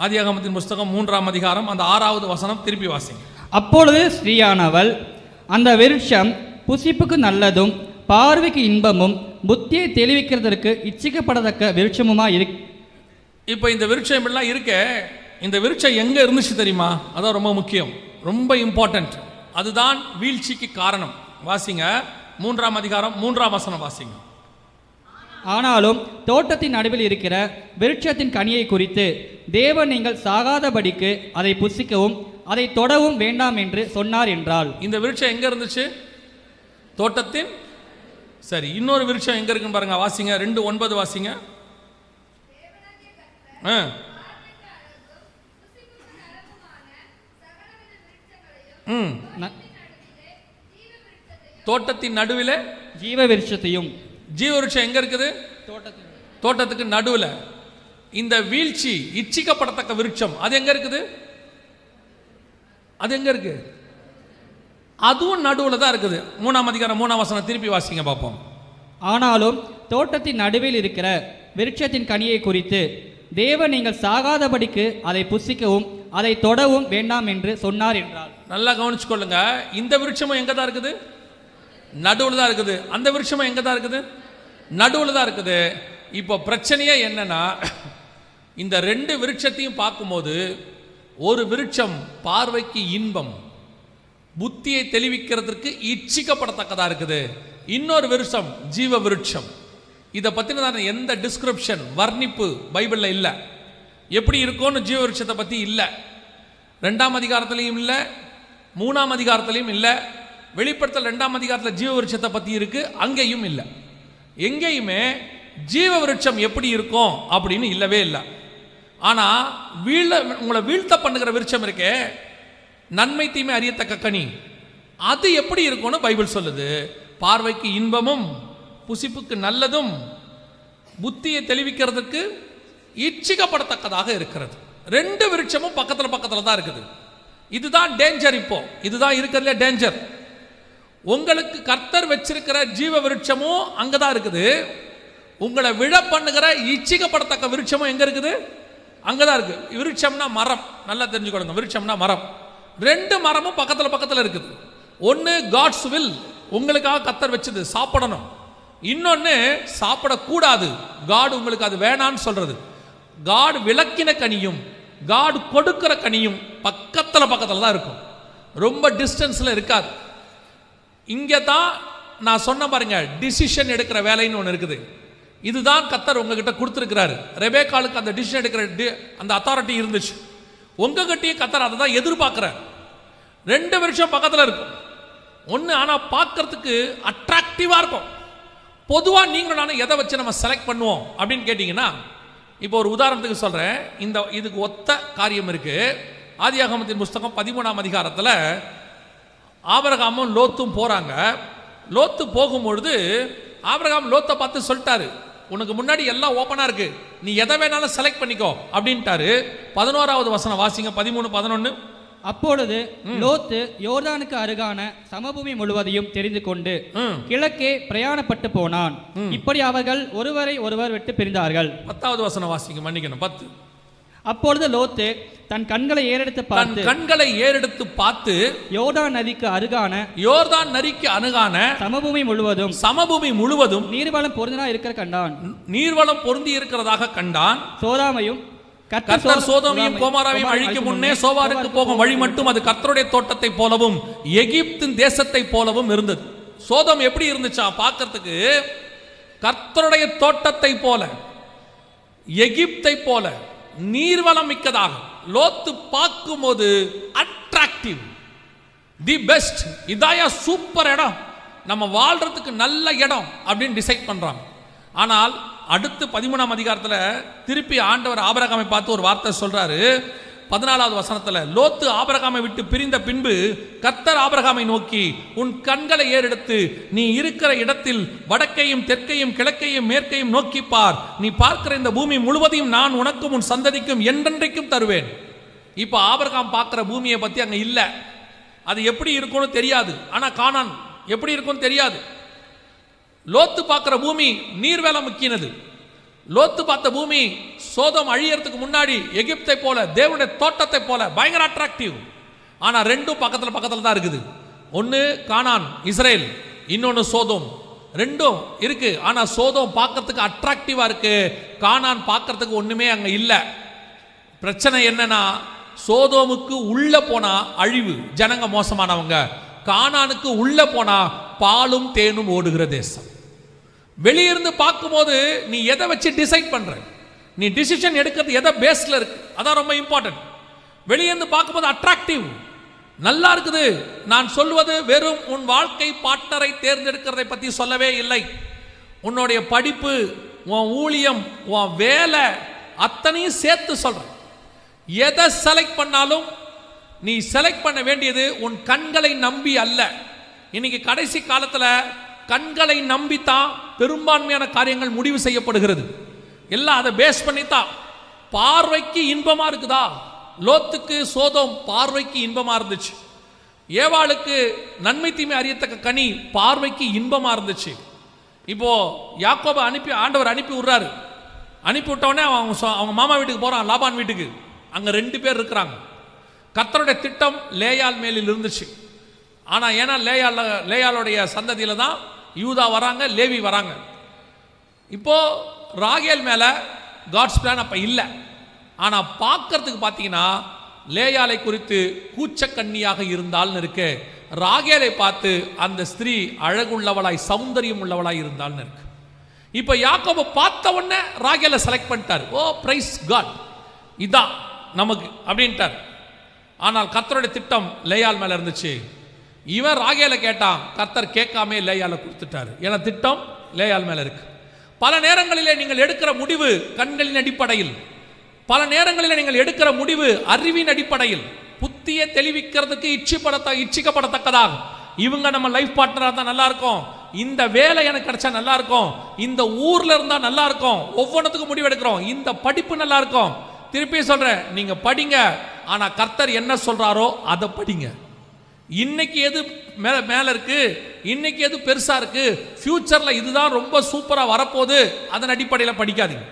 ஆதியாகமத்தின் புஸ்தகம் 3ஆம் அதிகாரம் அந்த 6வது வசனம் திருப்பி வாசிங்க. அப்பொழுது ஸ்ரீயானவள், அந்த விருட்சம் புசிப்புக்கு நல்லதும் பார்வைக்கு இன்பமும் புத்தியை தெளிவிக்கிறதற்கு இச்சிக்கப்படத்தக்க விருட்சமுமா இப்போ இந்த விருட்சம் இப்படிலாம் இருக்க, இந்த விருட்சம் எங்கே இருந்துச்சு தெரியுமா? அதான் ரொம்ப முக்கியம், ரொம்ப இம்பார்ட்டன்ட். அதுதான் வீழ்ச்சிக்கு காரணம். வாசிங்க 3ஆம் அதிகாரம் 3ஆம் வசனம் வாசிங்க. ஆனாலும் தோட்டத்தின் நடுவில் இருக்கிற விருட்சத்தின் கனியை குறித்து தேவன் நீங்கள் சாகாதபடிக்கு அதை புசிக்கவும் அதை தொடவும் வேண்டாம் என்று சொன்னார் என்றால். இந்த விருட்சம் எங்க இருந்துச்சு? தோட்டத்தின். சரி, இன்னொரு விருட்சம் எங்க இருக்குன்னு பாருங்க. வாசிங்க 2:9 வாசிங்க. தோட்டத்தின் நடுவில் ஜீவ விருட்சத்தையும். ஜீவ விருட்சம் எங்க இருக்குது? தோட்டத்துக்கு நடுவில். இந்த வீழ்ச்சி இச்சிக்கப்படத்தக்க விருட்சம் அது எங்க இருக்குது? அது எங்க இருக்கு? அதுவும் நடுவில் தான் இருக்குது. 3ஆம் அதிகாரம் 3ஆம் வசனம் திருப்பி வாசிங்க பார்ப்போம். ஆனாலும் தோட்டத்தின் நடுவில் இருக்கிற விருட்சத்தின் கனியை குறித்து தேவன் நீங்கள் சாகாதபடிக்கு அதை புசிக்கவும் அதை தொடவும் வேண்டாம் என்று சொன்னார் என்றால். நல்லா கவனிச்சுக்கொள்ளுங்க. இந்த விருட்சமும் எங்க தான் இருக்குது? நடுவில் தான் இருக்குது. அந்த விருட்சமும் எங்க தான் இருக்குது? நடுவில் தான் இருக்குது. இப்போ பிரச்சனையே என்னன்னா, இந்த 2 விருட்சத்தையும் பார்க்கும்போது ஒரு விருட்சம் பார்வைக்கு இன்பம் புத்தியை தெளிவிக்கிறதுக்கு இச்சிக்கப்படத்தக்கதாக இருக்குது. இன்னொரு விருட்சம் ஜீவ விருட்சம். இதை பற்றின எந்த டிஸ்கிரிப்ஷன் வர்ணிப்பு பைபிளில் இல்லை. எப்படி இருக்கும்னு ஜீவ விருட்சத்தை பற்றி இல்லை. 2ஆம் அதிகாரத்திலையும் இல்லை, 3ஆம் அதிகாரத்திலையும் இல்லை. வெளிப்படுத்தல் 2ஆம் அதிகாரத்தில் ஜீவ விருட்சத்தை பற்றி இருக்கு, அங்கேயும் இல்லை. எங்கேயுமே ஜீவ விருட்சம் எப்படி இருக்கும் அப்படின்னு இல்லவே இல்லை. ஆனால் உங்களை வீழ்த்த பண்ணுகிற விருட்சம் இருக்கே, நன்மை தீமை அறியத்தக்க கனி, அது எப்படி இருக்கும்னு பைபிள் சொல்லுது. பார்வைக்கு இன்பமும் புசிப்புக்கு நல்லதும் புத்தியை தெளிவிக்கிறதுக்கு இச்சிக்கப்படத்தக்கதாக இருக்கிறது. 2 விருட்சமும் பக்கத்தில் பக்கத்தில் தான் இருக்குது. இதுதான் டேஞ்சர். இப்போ இதுதான் இருக்கிறதுல டேஞ்சர். உங்களுக்கு கர்த்தர் வச்சிருக்கிற ஜீவ விருட்சமும் அங்கதான் இருக்குது. உங்களை விழ பண்ணுகிற இச்சிக்கப்படத்தக்க விருட்சமும் எங்க இருக்குது? அங்கதான் இருக்கு. விருட்சம்னா மரம், நல்லா தெரிஞ்சுக்கொள்ளுங்க. விருட்சம்னா மரம். 2 மரமும் பக்கத்தில் பக்கத்தில் இருக்குது. ஒன்று காட்ஸ் வில், உங்களுக்காக கர்த்தர் வச்சது சாப்பிடணும். இன்னொன்று சாப்பிடக்கூடாது, காட் உங்களுக்கு அது வேணான்னு சொல்றது. காட் விளக்கின கனியும் காட் கொடுக்கிற கனியும் பக்கத்தில் பக்கத்தில் தான் இருக்கும், ரொம்ப டிஸ்டன்ஸில் இருக்காது. இங்கே தான் நான் சொன்ன பாருங்க, டிசிஷன் எடுக்கிற வேலைன்னு ஒன்று இருக்குது. இதுதான் கர்த்தர் உங்ககிட்ட கொடுத்துருக்கிறாரு. ரெபேக்காளுக்கு அந்த டிசிஷன் எடுக்கிற அந்த அத்தாரிட்டி இருந்துச்சு. உங்ககிட்டயும் கர்த்தர் அதை தான் எதிர்பார்க்கிறார். 2 வருஷம் பக்கத்தில் இருக்கும் ஒன்று, ஆனால் பார்க்கறதுக்கு அட்ராக்டிவாக இருக்கும். பொதுவாக நீங்களும் நானும் எதை வச்சு நம்ம செலக்ட் பண்ணுவோம் அப்படின்னு கேட்டிங்கன்னா, இப்போ ஒரு உதாரணத்துக்கு சொல்கிறேன். இதுக்கு ஒத்த காரியம் இருக்குது. ஆதியாகமத்தின் புஸ்தகம் 13ஆம் அதிகாரத்தில் ஆபிரகாமும் லோத்தும் போகிறாங்க. லோத்து போகும்பொழுது ஆபிரகாம் லோத்தை பார்த்து சொல்லிட்டாரு, உனக்கு முன்னாடி எல்லாம் ஓப்பனாக இருக்கு, நீ எதை வேணாலும் செலக்ட் பண்ணிக்கோ அப்படின்ட்டாரு. 11வது வசனம் வாசிங்க. 13:11. அப்பொழுது லோத்து யோர்தானுக்கு அருகான சமபூமி முழுவதையும் தெரிந்து கொண்டு கிழக்கே பிரயாணப்பட்டு போனான். இப்படி அவர்கள் ஒருவரை ஒருவர் விட்டு பிரிந்தார்கள். 10வது வசனம் வாசிங்க. மன்னிக்கணும், 10. அப்பொழுது லோத்து தன் கண்களை ஏறெடுத்து பார்த்து யோர்தான் நதிக்கு அருகான சமபூமி முழுவதும் நீர்வளம் பொருந்தி இருக்கிறதாக கண்டான். கர்த்தர் சோதோமையும் கோமோராவையும் அழிக்கும் முன்னே சோவாருக்கு போகும் வழி மட்டும் அது கர்த்தருடைய தோட்டத்தை போலவும் எகிப்தின் தேசத்தை போலவும் இருந்தது. சோதோம் எப்படி இருந்துச்சா பார்க்கறதுக்கு? கர்த்தருடைய தோட்டத்தை போல, எகிப்தை போல நீர்வளம் மிக்கதாக. லோத்து பார்க்கும்போது அட்ராக்டிவ், தி பெஸ்ட், இதாயா சூப்பர் இடம், நம்ம வாழ்றதுக்கு நல்ல இடம் அப்படின்னு டிசைட் பண்றாங்க. ஆனால் அடுத்து 13ஆம் அதிகாரத்தில் திருப்பி ஆண்டவர் ஆபிரகாமை பார்த்து ஒரு வார்த்தை சொல்றாரு. 14வது வசனத்தில், லோத்து ஆபிரகாமை விட்டு பிரிந்த பின்பு கர்த்தர் ஆபிரகாமை நோக்கி, உன் கண்களை ஏறெடுத்து நீ இருக்கிற இடத்தில் வடக்கையும் தெற்கையும் கிழக்கையும் மேற்கையும் நோக்கி பார். நீ பார்க்கிற இந்த பூமி முழுவதையும் நான் உனக்கும் உன் சந்ததிக்கும் என்றென்றைக்கும் தருவேன். இப்போ ஆபிரகாம் பார்க்கிற பூமியை பற்றி அங்கே இல்லை. அது எப்படி இருக்கும்னு தெரியாது. ஆனால் கானான் எப்படி இருக்கும்னு தெரியாது. லோத்து பார்க்கிற பூமி நீர்வளம் முக்கினது. லோத்து பார்த்த பூமி சோதோம் அழியறதுக்கு முன்னாடி எகிப்தை போல தேவனுடைய தோட்டத்தை போல பயங்கர அட்ராக்டிவ். ஆனா ரெண்டும் பக்கத்துல பக்கத்துல தான் இருக்குது. ஒன்னு கானான் இஸ்ரேல், இன்னொன்னு சோதோம். ரெண்டும் இருக்கு. ஆனா சோதோம் பார்க்கறதுக்கு அட்ராக்டிவா இருக்கு, கானான் பார்க்கறதுக்கு ஒண்ணுமே அங்க இல்ல. பிரச்சனை என்னன்னா சோதோமுக்கு உள்ள போனா அழிவு, ஜனங்க மோசமானவங்க. கானானுக்கு உள்ள போனா பாலும் தேனும் ஓடுகிற தேசம். வெளியிருந்து பார்க்கும்போது நீ எதை வச்சு டிசைட் பண்ற, நீ டிசிஷன் எடுக்கிறது எதை பேஸ்ல இருக்கு, அதான் ரொம்ப இம்பார்ட்டன்ட். வெளியிருந்து பார்க்கும்போது அட்ராக்டிவ் நல்லா இருக்குது. நான் சொல்வது வெறும் உன் வாழ்க்கை பார்ட்னரை தேர்ந்தெடுக்கிறதை பத்தி சொல்லவே இல்லை. உன்னுடைய படிப்பு, உன் ஊழியம், உன் வேலை அத்தனையும் சேர்த்து சொல்றேன். எதை செலக்ட் பண்ணாலும் நீ செலக்ட் பண்ண வேண்டியது உன் கண்களை நம்பி அல்ல. இன்னைக்கு கடைசி காலத்துல கண்களை நம்பித்தான் பெரும்பான்மையான காரியங்கள் முடிவு செய்யப்படுகிறது. எல்லாம் அதை பேஸ் பண்ணித்தான். பார்வைக்கு இன்பமா இருக்குதா? லோத்துக்கு சோதோம் பார்வைக்கு இன்பமா இருந்துச்சு. ஏவாளுக்கு நன்மை தீமை அறியத்தக்க கனி பார்வைக்கு இன்பமா இருந்துச்சு. இப்போ யாக்கோபை ஆண்டவர் அனுப்பி விடுறாரு. அனுப்பி விட்டவொடனே அவங்க மாமா வீட்டுக்கு போறான், லாபான் வீட்டுக்கு. அங்க 2 பேர் இருக்கிறாங்க. கர்த்தருடைய திட்டம் லேயால் மேலில் இருந்துச்சு. ஆனா ஏன்னா லேயாளுடைய சந்ததியில தான் யூதா வராங்க, லேவி வராங்க. இப்போ ராகேல் மேல காட்ஸ் பிளான் அப்ப இல்லை. ஆனா பார்க்கறதுக்கு பார்த்தீங்கன்னா லேயாலை குறித்து கூச்சக்கண்ணியாக இருந்தால்னு இருக்கு. ராகேலை பார்த்து அந்த ஸ்திரீ அழகுள்ளவளாய் சௌந்தரியம் உள்ளவளாய் இருந்தால்னு இருக்கு. இப்போ யாக்கோபு பார்த்த உடனே ராகேலை செலக்ட் பண்ணிட்டார். ஓ பிரைஸ் காட், இதான் நமக்கு அப்படின்ட்டார். ஆனால் கர்த்தருடைய திட்டம் லேயால் மேல இருந்துச்சு. இவன் ராகேலை கேட்டான், கர்த்தர் கேட்காமே லேயாலை கொடுத்துட்டாரு. ஏன்னா திட்டம் லேயால் மேல இருக்கு. பல நேரங்களிலே நீங்கள் எடுக்கிற முடிவு கண்களின் அடிப்படையில், பல நேரங்களில் நீங்கள் எடுக்கிற முடிவு அறிவின் அடிப்படையில், புத்தியை தெளிவிக்கிறதுக்கு இச்சிக்கப்படத்தக்கதாக இவங்க நம்ம லைஃப் பார்ட்னராக தான் நல்லா இருக்கும், இந்த வேலை எனக்கு கிடைச்சா நல்லா இருக்கும், இந்த ஊர்ல இருந்தா நல்லா இருக்கும், ஒவ்வொன்றுத்துக்கும் முடிவு எடுக்கிறோம், இந்த படிப்பு நல்லா இருக்கும். திருப்பி சொல்றேன், நீங்க படிங்க, ஆனா கர்த்தர் என்ன சொல்றாரோ அதை படிங்க. இன்னைக்கு எது மேல இருக்கு, இன்னைக்கு எது பெருசா இருக்கு, ஃபியூச்சர்ல இதுதான் ரொம்ப சூப்பரா வரப்போகுது, அதன் அடிப்படையில் படிக்காதீங்க.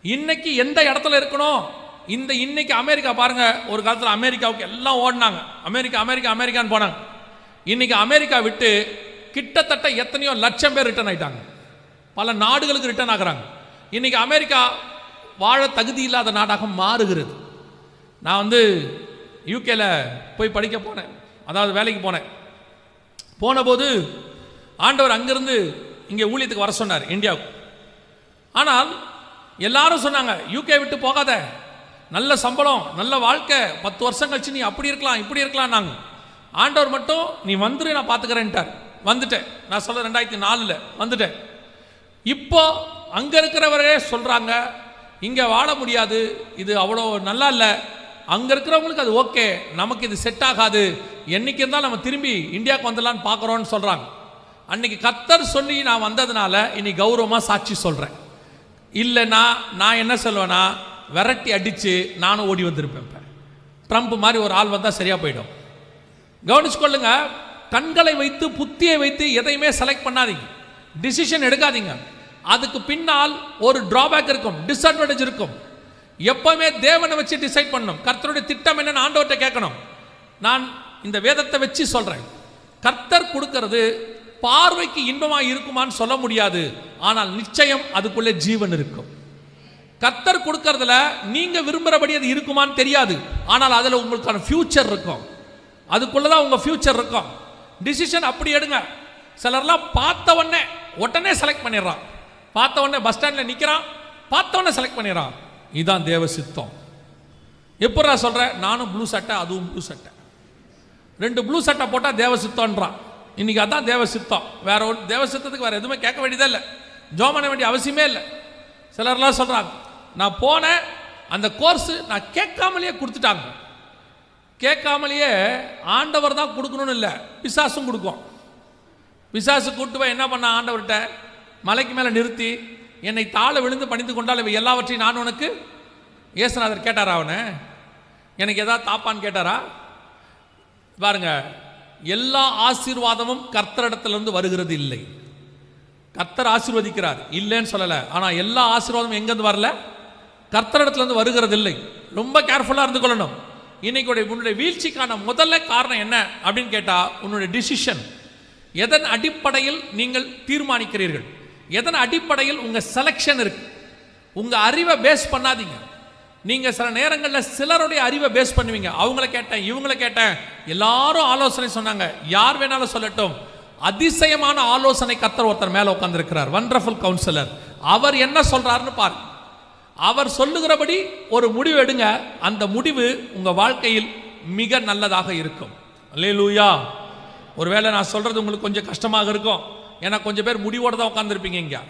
இன்னைக்கு எந்த இடத்துல இருக்கணும், இன்னைக்கு அமெரிக்கா பாருங்க. ஒரு காலத்தில் அமெரிக்காவுக்கு எல்லாம் ஓடினாங்க, அமெரிக்கான்னு போனாங்க. இன்னைக்கு அமெரிக்கா விட்டு கிட்டத்தட்ட எத்தனையோ லட்சம் பேர் ரிட்டர்ன் ஆயிட்டாங்க, பல நாடுகளுக்கு ரிட்டர்ன் ஆகுறாங்க. இன்னைக்கு அமெரிக்கா வாழ தகுதி இல்லாத நாடாக மாறுகிறது. நான் யூகேல போய் படிக்க போனேன், அதாவது வேலைக்கு போன போது ஆண்டவர் அங்கிருந்து இங்கே ஊழியத்துக்கு வர சொன்னார் இந்தியாவுக்கு. ஆனால் எல்லாரும் சொன்னாங்க, யூகே விட்டு போகாத, நல்ல சம்பளம், நல்ல வாழ்க்கை, 10 வருஷம் கழிச்சு நீ அப்படி இருக்கலாம் இப்படி இருக்கலாம். நாங்கள் ஆண்டவர் மட்டும் நீ வந்துரு, நான் பார்த்துக்கிறேன்ட்டார். வந்துட்டேன். நான் சொல்ல 2004 வந்துட்டேன். இப்போ அங்க இருக்கிறவரே சொல்றாங்க, இங்க வாழ முடியாது, இது அவ்வளோ நல்லா இல்லை, அங்க இருக்கிறவங்களுக்கு அது ஓகே, நமக்கு இது செட் ஆகாது, என்னைக்கு இருந்தாலும் நம்ம திரும்பி இந்தியாவுக்கு வந்துடலான்னு பார்க்குறோன்னு சொல்றாங்க. அன்னைக்கு கர்த்தர் சொல்லி நான் வந்ததுனால இன்னைக்கு கௌரவமா சாட்சி சொல்றேன். இல்லைன்னா நான் என்ன சொல்லுவேன்னா, விரட்டி அடிச்சு நானும் ஓடி வந்திருப்பேன். ட்ரம்ப் மாதிரி ஒரு ஆள் வந்தால் சரியா போயிடும். கவனிச்சுக்கொள்ளுங்க, கண்களை வைத்து புத்தியை வைத்து எதையுமே செலக்ட் பண்ணாதீங்க, டிசிஷன் எடுக்காதீங்க. அதுக்கு பின்னால் ஒரு டிராபேக் இருக்கும், டிஸ்அட்வான்டேஜ் இருக்கும். எப்பவுமே தேவனை வச்சு டிசைட் பண்ணணும். கர்த்தருடைய திட்டம் என்னன்னு ஆண்டவர்கிட்ட கேட்கணும். நான் இந்த வேதத்தை வச்சு சொல்றேன், கர்த்தர் கொடுக்கிறது பார்வைக்கு இன்பமா இருக்குமான்னு சொல்ல முடியாது, ஆனால் நிச்சயம் அதுக்குள்ளே ஜீவன் இருக்கும். கர்த்தர் கொடுக்கறதுல நீங்க விரும்புறபடி அது இருக்குமான்னு தெரியாது, ஆனால் அதுல உங்களுக்கான ஃபியூச்சர் இருக்கும், அதுக்குள்ளதான் உங்க ஃபியூச்சர் இருக்கும். டிசிஷன் அப்படி எடுங்க. சிலர்லாம் பார்த்த உடனே செலக்ட் பண்ணிடுறான், பார்த்த உடனே பஸ் ஸ்டாண்ட்ல நிக்கிறான், பார்த்த உடனே செலக்ட் பண்ணிடுறான். இதுதான் தேவ சித்தம். எப்படா சொல்றேன், நானும் ப்ளூ சட்டை அதுவும் ப்ளூ சட்டை, 2 ப்ளூ சட்டை போட்டா தேவ சித்தம்ன்றான். இன்னைக்கு அதான் தேவ சித்தம். வேற ஒரு தேவ சித்தத்துக்கு வேற எதுவுமே கேட்க வேண்டியதே இல்லை, ஜோம் பண்ண வேண்டிய அவசியமே இல்லை. சிலர்லாம் சொல்றாங்க, நான் போனேன் அந்த கோர்ஸ் நான் கேட்காமலேயே கொடுத்துட்டாங்க. கேட்காமலேயே ஆண்டவர் தான் கொடுக்கணும்னு இல்லை, பிசாசும் கொடுக்கும். பிசாசு கூட்டு போய் என்ன பண்ண, ஆண்டவர்கிட்ட மலைக்கு மேலே நிறுத்தி என்னை தாழ விழுந்து பணிந்து கொண்டால் இவை எல்லாவற்றையும் நான் உனக்கு, ஏசுநாதர் கேட்டாரா அவனை, எனக்கு ஏதாவது தாப்பான்னு கேட்டாரா? பாருங்க, எல்லா ஆசீர்வாதமும் கர்த்தரிடத்திலிருந்து வருகிறது இல்லை. கர்த்தர் ஆசீர்வதிக்கிறார், இல்லைன்னு சொல்லலை. ஆனால் எல்லா ஆசீர்வாதமும் எங்கேருந்து வரல? கர்த்தரிடத்துலேருந்து வருகிறது இல்லை. ரொம்ப கேர்ஃபுல்லாக இருந்து கொள்ளணும். இன்னைக்கு உன்னுடைய வீழ்ச்சிக்கான முதல்ல காரணம் என்ன அப்படின்னு கேட்டால், உன்னுடைய டிசிஷன். எதன் அடிப்படையில் நீங்கள் தீர்மானிக்கிறீர்கள்? எதன் அடிப்படையில் உங்கள் செலக்ஷன் இருக்கு? உங்கள் அறிவை பேஸ் பண்ணாதீங்க. நீங்கள் சில நேரங்களில் சிலருடைய அறிவை பேஸ் பண்ணுவீங்க. அவங்கள கேட்டேன், இவங்கள கேட்டேன், எல்லாரும் ஆலோசனை சொன்னாங்க. யார் வேணாலும் சொல்லட்டும், அதிசயமான ஆலோசனை கர்த்தர் ஒருத்தர் மேலே உட்கார்ந்திருக்கிறார், வண்டர்ஃபுல் கவுன்சிலர். அவர் என்ன சொல்றாருன்னு பாருங்க. அவர் சொல்லுகிறபடி ஒரு முடிவு எடுங்க. அந்த முடிவு உங்க வாழ்க்கையில் மிக நல்லதாக இருக்கும். அல்லேலூயா. ஒருவேளை நான் சொல்றது உங்களுக்கு கொஞ்சம் கஷ்டமாக இருக்கும். ஏன்னா கொஞ்சம் பேர் முடிவோடு தான் உட்காந்துருப்பீங்க. இங்கே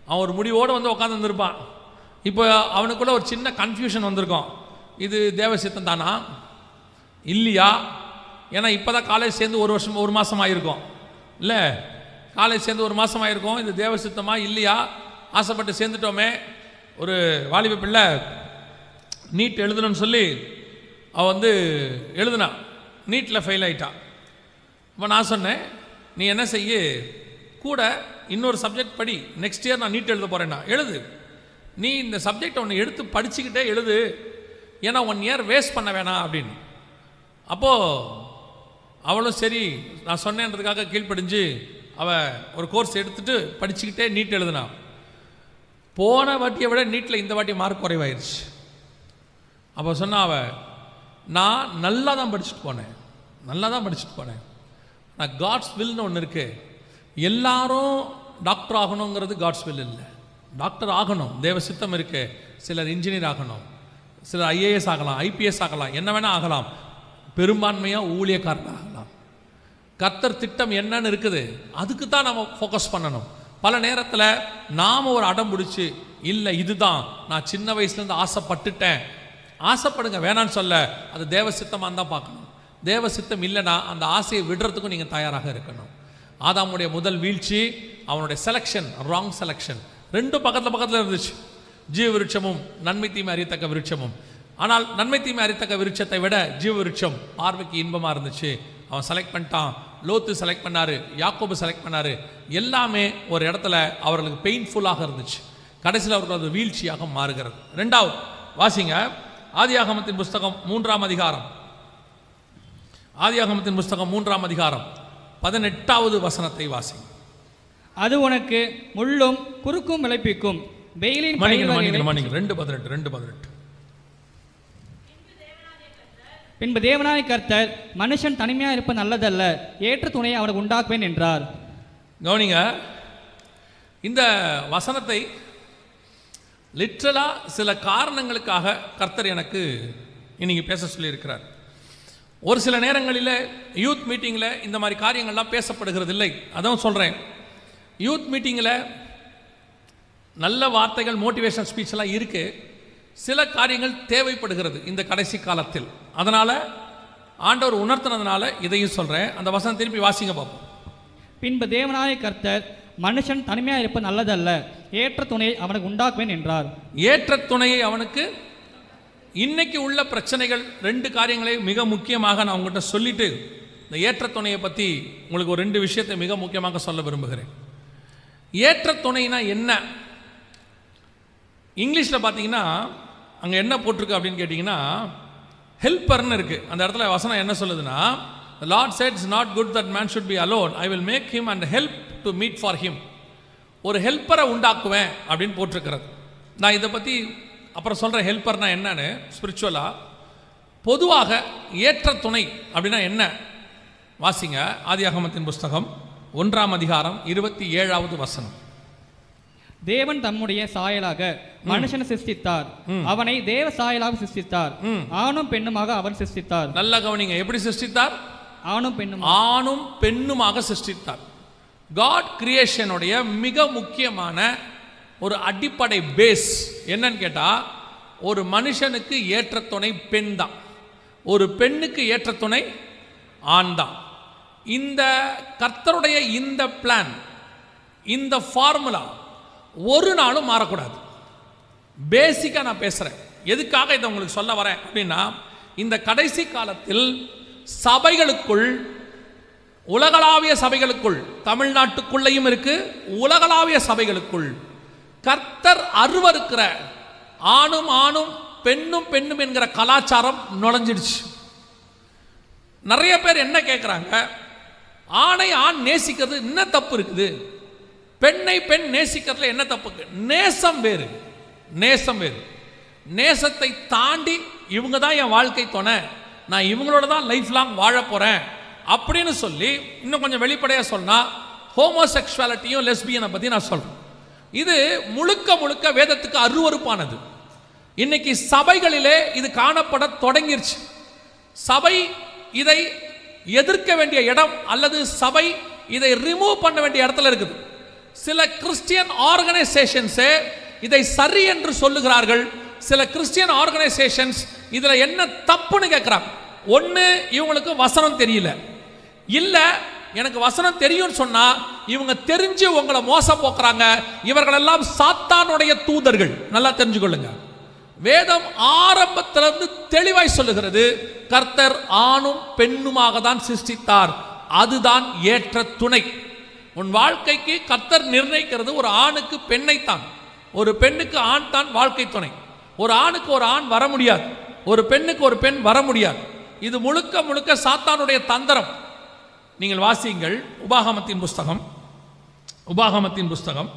அவன் ஒரு முடிவோடு வந்து உட்காந்துருப்பான். இப்போ அவனுக்குள்ள ஒரு சின்ன கன்ஃபியூஷன் வந்திருக்கும். இது தேவ சித்தம் தானா இல்லையா? ஏன்னா இப்போ தான் காலேஜ் சேர்ந்து ஒரு மாதம் ஆகிருக்கும். இல்லை, காலேஜ் சேர்ந்து ஒரு மாதம் ஆகிருக்கும். இது தேவ சித்தமா இல்லையா? ஆசைப்பட்டு சேர்ந்துட்டோமே. ஒரு வாலிப பிள்ளை நீட் எழுதணும்னு சொல்லி அவள் வந்து எழுதுனான். நீட்டில் ஃபெயில் ஆகிட்டான். இப்போ நான் சொன்னேன், நீ என்ன செய்ய, கூட இன்னொரு சப்ஜெக்ட் படி, நெக்ஸ்ட் இயர் நான் நீட் எழுத போகிறேன்னா எழுது. நீ இந்த சப்ஜெக்டை ஒன்று எடுத்து படிச்சுக்கிட்டே எழுது, ஏன்னா 1 இயர் வேஸ்ட் பண்ண வேணாம் அப்படின்னு. அப்போது அவளும் சரி நான் சொன்னேன்றதுக்காக கீழ்ப்படிஞ்சு அவள் ஒரு கோர்ஸ் எடுத்துகிட்டு படிச்சுக்கிட்டே நீட் எழுதுனா. போன வாட்டியை விட நீட்டில் இந்த வாட்டி மார்க் குறைவாயிருச்சு. அப்போ சொன்னா அவள், நான் நல்லா தான் படிச்சுட்டு போனேன். நான் காட்ஸ் வில்னு ஒன்று இருக்குது. எல்லாரும் டாக்டர் ஆகணுங்கிறது காட்ஸ் வில் இல்லை. டாக்டர் ஆகணும், தேவ சித்தம் இருக்குது. சிலர் இன்ஜினியர் ஆகணும், சிலர் ஐஏஎஸ் ஆகலாம், ஐபிஎஸ் ஆகலாம், என்ன வேணால் ஆகலாம். பெரும்பான்மையாக ஊழியக்காரன் ஆகலாம். கர்த்தர் திட்டம் என்னன்னு இருக்குது, அதுக்கு தான் நம்ம ஃபோக்கஸ் பண்ணணும். பல நேரத்தில் நாம் ஒரு அடம் பிடிச்சி, இல்லை இதுதான் நான் சின்ன வயசுலேருந்து ஆசைப்பட்டுட்டேன். ஆசைப்படுங்க, வேணான்னு சொல்ல. அது தேவ சித்தமாக தான் பார்க்கணும். தேவ சித்தம் இல்லைன்னா அந்த ஆசையை விடுறதுக்கும் நீங்கள் தயாராக இருக்கணும். ஆதாமுடைய முதல் வீழ்ச்சி அவனுடைய செலக்ஷன், ராங் செலக்ஷன். ரெண்டும் பக்கத்தில் இருந்துச்சு. ஜீவ விருட்சமும் நன்மை தீமை அறியத்தக்க விருட்சமும். ஆனால் நன்மை தீமை அறியத்தக்க விருட்சத்தை விட ஜீவ விருட்சம் பார்வைக்கு இன்பமாக இருந்துச்சு. அவன் செலக்ட் பண்ணிட்டான். லோத்து செலக்ட் பண்ணாரு, யாக்கோபு செலக்ட் பண்ணாரு. எல்லாமே ஒரு இடத்துல அவர்களுக்கு பெயின்ஃபுல்லாக இருந்துச்சு. கடைசியில் அவர்கள் அது வீழ்ச்சியாக மாறுகிறது. ரெண்டாவது வாசிங்க, ஆதியாகமத்தின் புஸ்தகம் 3ஆம் அதிகாரம். ஆதியாகமத்தின் புஸ்தகம் 3ஆம் அதிகாரம் 18வது வசனத்தை வாசிங்க. அது உனக்கு முள்ளும் குறுக்கும் விளைப்பிக்கும் வெயிலின் 2:18. பின்பு தேவனாய கர்த்தர், மனுஷன் தனிமையாக இருப்பது நல்லதல்ல, ஏற்ற துணையை அவனுக்கு உண்டாக்குவேன் என்றார். கவனிங்க, இந்த வசனத்தை லிட்ரலா சில காரணங்களுக்காக கர்த்தர் எனக்கு இன்னைக்கு பேச சொல்லியிருக்கிறார். ஒரு சில நேரங்களில் யூத் மீட்டிங்கில் இந்த மாதிரி காரியங்கள்லாம் பேசப்படுகிறது இல்லை. அதான் சொல்கிறேன், யூத் மீட்டிங்கில் நல்ல வார்த்தைகள், மோட்டிவேஷன் ஸ்பீச் எல்லாம் இருக்குது. சில காரியங்கள் தேவைப்படுகிறது இந்த கடைசி காலத்தில். அதனால் ஆண்டவர் உணர்த்தினதுனால இதையும் சொல்கிறேன். அந்த வசனம் திருப்பி வாசிங்க பார்ப்போம். பின்பு தேவனாய கர்த்தர், மனுஷன் தனிமையாக இருப்பது நல்லதல்ல, ஏற்ற துணையை அவனுக்கு உண்டாக்குவேன் என்றார். ஏற்ற துணையை அவனுக்கு. இன்னைக்கு உள்ள பிரச்சனைகள் 2 காரியங்களை மிக முக்கியமாக நான் உங்கள்கிட்ட சொல்லிட்டு இந்த ஏற்ற துணையை பற்றி உங்களுக்கு ஒரு 2 விஷயத்தை மிக முக்கியமாக சொல்ல விரும்புகிறேன். ஏற்ற துணைனா என்ன? இங்கிலீஷில் பார்த்தீங்கன்னா அங்கே என்ன போட்டிருக்கு அப்படின்னு கேட்டிங்கன்னா, ஹெல்ப்பர்னு இருக்குது. அந்த இடத்துல வசனம் என்ன சொல்லுதுன்னா, The Lord said it's not good that man should be alone. I will make him and help to meet for him. ஒரு ஹெல்ப்பரை உண்டாக்குவேன் அப்படின்னு போட்டிருக்கிறது. நான் இதை பற்றி அப்புறம் சொல்கிறேன் ஹெல்ப்பர்னா என்னன்னு ஸ்பிரிச்சுவலாக. பொதுவாக ஏற்ற துணை அப்படின்னா என்ன? வாசிங்க, ஆதியாகமத்தின் புஸ்தகம் 1ஆம் அதிகாரம் 27வது வசனம். தேவன் தம்முடைய சாயலாக மனுஷனை சிருஷ்டித்தார், அவனை தேவ சாயலாக சிருஷ்டித்தார், ஆணும் பெண்ணுமாக அவர் சிருஷ்டித்தார். நல்ல கவனிங்க, எப்படி சிருஷ்டித்தார்? ஆணும் பெண்ணுமாக சிருஷ்டித்தார். காட் கிரியேஷனுடைய மிக முக்கியமான ஒரு அடிப்படை பேஸ் என்னன்னு கேட்டா, ஒரு மனுஷனுக்கு ஏற்ற துணை பெண் தான், ஒரு பெண்ணுக்கு ஏற்ற துணை ஆண் தான். இந்த கர்த்தருடைய இந்த பிளான், இந்த ஃபார்முலா ஒரு நாளும் மாறக்கூடாது. பேசிக்காக நான் பேசுகிறேன். எதுக்காக இதை உங்களுக்கு சொல்ல வரேன் அப்படின்னா, இந்த கடைசி காலத்தில் சபைகளுக்குள் உலகளாவிய சபைகளுக்குள், தமிழ்நாட்டுக்குள்ளேயும் இருக்கு, உலகளாவிய சபைகளுக்குள் கர்த்தர் அருவருக்கிற ஆணும் ஆணும் பெண்ணும் பெண்ணும் என்கிற கலாச்சாரம் நுழைஞ்சிடுச்சு. நிறைய பேர் என்ன கேட்குறாங்க, ஆணை ஆண் நேசிக்கிறது என்ன தப்பு இருக்குது, பெண்ணை பெண் நேசிக்கிறதுல என்ன தப்பு? நேசம் வேறு, நேசம் வேறு. நேசத்தை தாண்டி இவங்க தான் என் வாழ்க்கை துணை, நான் இவங்களோட தான் லைஃப் லாங் வாழ போறேன் அப்படின்னு சொல்லி இன்னும் கொஞ்சம் வெளிப்படையாக சொன்னா ஹோமோசெக்சுவாலிட்டியும் லெஸ்பியனை பற்றி நான் சொல்றேன். இது முழுக்க முழுக்க வேதத்துக்கு அருவருப்பானது. இன்னைக்கு சபைகளிலே இது காணப்பட தொடங்கிருச்சு. சபை இதை எதிர்க்க வேண்டிய இடம் அல்லது சபை இதை ரிமூவ் பண்ண வேண்டிய இடத்துல இருக்குது. சில கிறிஸ்டியன் ஆர்கனைசேஷன்ஸே இதை சரி என்று சொல்லுகிறார்கள். சில கிறிஸ்டியன் ஆர்கனைசேஷன்ஸ் இதுல என்ன தப்புன்னு கேட்கிறாங்க. ஒன்று, இவங்களுக்கு வசனம் தெரியல, இல்ல எனக்கு வசனம் தெரியும் சொன்னா இவங்க தெரிஞ்சு உங்களை மோசம் போக்குறாங்க. இவர்கள் எல்லாம் சாத்தானுடைய தூதர்கள். நல்லா தெரிஞ்சுக்கொள்ளுங்க. வேதம் ஆரம்பத்திலிருந்து தெளிவாய் சொல்லுகிறது, கர்த்தர் ஆணும் பெண்ணுமாக தான் சிருஷ்டித்தார், அதுதான் ஏற்ற துணை. உன் வாழ்க்கைக்கு கர்த்தர் நிர்ணயிக்கிறது ஒரு ஆணுக்கு பெண்ணைத்தான், ஒரு பெண்ணுக்கு ஆண் தான் வாழ்க்கை துணை. ஒரு ஆணுக்கு ஒரு ஆண் வர முடியாது, ஒரு பெண்ணுக்கு ஒரு பெண் வர முடியாது. இது முழுக்க முழுக்க சாத்தானுடைய தந்திரம். நீங்கள் வாசியுங்கள் உபாகமத்தின் புஸ்தகம், உபாகமத்தின் புஸ்தகம்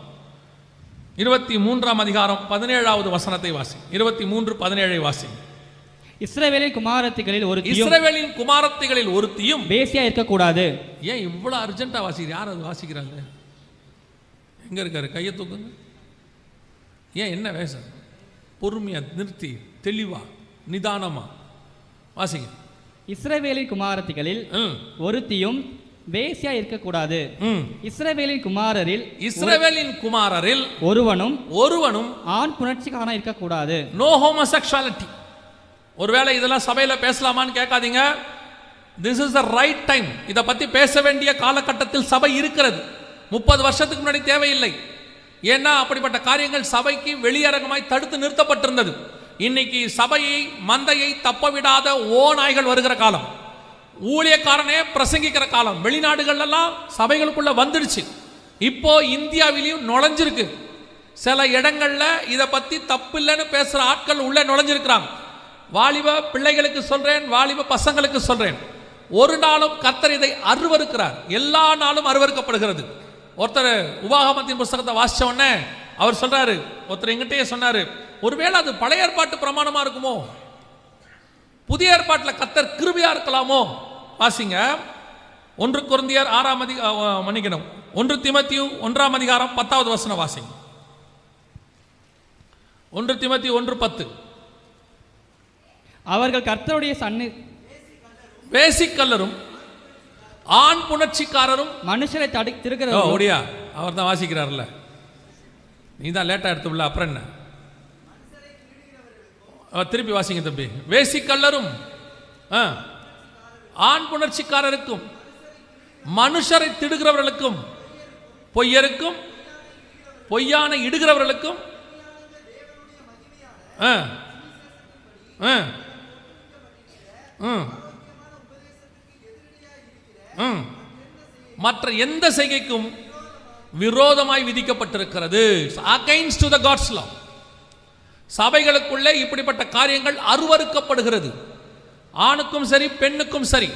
23ஆம் அதிகாரம் 17வது வசனத்தை வாசி. 23:17 வாசி. இஸ்ரவேலின் குமாரத்திகளில் ஒருத்தியும், இஸ்ரவேலின் குமாரத்திகளில் ஒருத்தியும் வேசியா இருக்கக்கூடாது. ஏன் இவ்வளவு அர்ஜென்ட்டா வாசிக்கிறீங்க? யார் அது வாசிக்கிறாங்க? எங்க இருக்காரு? கையை தூக்குங்க. ஏன் என்ன வேச? பொறுமையா நிறுத்தி தெளிவா நிதானமா வாசிங்க. இஸ்ரவேலின் குமாரத்திகளில் ஒருத்தியும் வேசியா இருக்கக்கூடாது. இஸ்ரவேலின் குமாரரில், இஸ்ரவேலின் குமாரரில் ஒருவனும் ஆண் புணர்ச்சிக்காரனா இருக்கக்கூடாது. No homosexuality. ஒருவேளை இதெல்லாம் சபையில பேசலாமான்னு கேட்காதீங்க. This is the right time. இதை பத்தி பேச வேண்டிய காலகட்டத்தில் சபை இருக்கிறது. 30 வருஷத்துக்கு முன்னாடி தேவையில்லை. ஏன்னா அப்படிப்பட்ட காரியங்கள் சபைக்கு வெளியரங்கமாய் தடுத்து நிறுத்தப்பட்டிருந்தது. இன்னைக்கு சபையை மந்தையை தப்ப விடாத நாய்கள் வருகிற காலம், ஊழியக்காரனே பிரசங்கிக்கிற காலம். வெளிநாடுகள்லாம் சபைகளுக்குள்ள வந்துடுச்சு. இப்போ இந்தியாவிலையும் நுழைஞ்சிருக்கு. சில இடங்கள்ல இதை பத்தி தப்பு இல்லைன்னு பேசுற ஆட்கள் உள்ள நுழைஞ்சிருக்கிறாங்க. வாலிப பிள்ளைகளுக்கு சொல்றேன், வாலிப பசங்களுக்கு சொல்றேன், ஒரு நாளும் கர்த்தர் இதை அருவருக்கிறார். எல்லா நாளும் அருவருக்கப்படுகிறது. ஒருத்தர் உபாகமத்தின் புஸ்தகத்தை வாசிச்ச உடனே அவர் சொல்றாரு, ஒருத்தர் எங்கிட்டே சொன்னாரு, ஒருவேளை அது பழைய ஏற்பாட்டு பிரமாணமா இருக்குமோ, புதிய ஏற்பாட்டில் கர்த்தர் கிருபையா இருக்கலாமோ? வாசிங்க 1 கொரிந்தியர் 1 தீமோத்தேயு 1ஆம் அதிகாரம் 10வது வசனம் வாசிங்க. 1 தீமோத்தேயு 1:10. அவர்கள் கர்த்தருடைய வேசிக்கல்லரும் ஆண் புணர்ச்சிக்காரரும் மனுஷரை திருக்கிற ஓடியா அவர் தான் வாசிக்கிறார்ல, நீ தான் லேட்டா எடுத்துள்ள, அப்புறம் என்ன? திருப்பி வாசிங்க தம்பி. வேசிக்கல்லரும் ஆண் புணர்ச்சிக்காரருக்கும் மனுஷரை திடுகிறவர்களுக்கும் பொய்யருக்கும் பொய்யான இடுகிறவர்களுக்கும் மற்ற எந்த செய்கைக்கும் விரோதமாய் விதிக்கப்பட்டிருக்கிறது. அகைன்ஸ்ட் டு தி காட்ஸ் லா. சபைகளுக்குள்ளே இப்படிப்பட்ட காரியங்கள் அருவருக்கப்படுகிறது. ஆணுக்கும் சரி பெண்ணுக்கும் சரி,